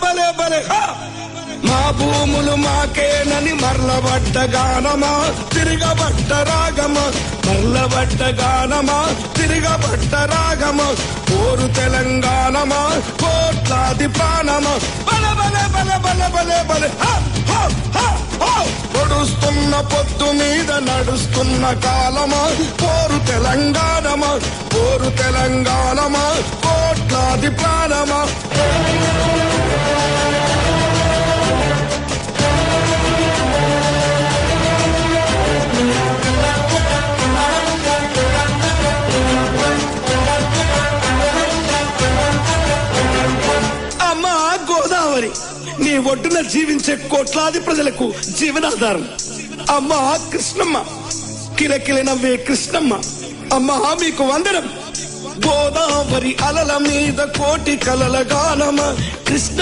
బలే బలే మా భూములు మాకేనని మరలబడ్డ గానమా తిరగబడ్డ రాగమా మరలబడ్డ గానమా తిరగబడ్డ రాగమా కోరు తెలంగాణమా కోట్లాది ప్రాణమా బల బల బల బల బల బల పొడుస్తున్న పొత్తు మీద నడుస్తున్న కాలమా కోరు తెలంగాణమా కోరు తెలంగాణమా కోట్లాది ప్రాణమా నీ ఒడ్డున జీవించే కోట్లాది ప్రజలకు జీవనాధారం అమ్మా కృష్ణమ్మ కిలకిల నవ్వే కృష్ణమ్మ అమ్మా మీకు వందనం గోదావరి అలల మీద కోటి కలల గానమ కృష్ణ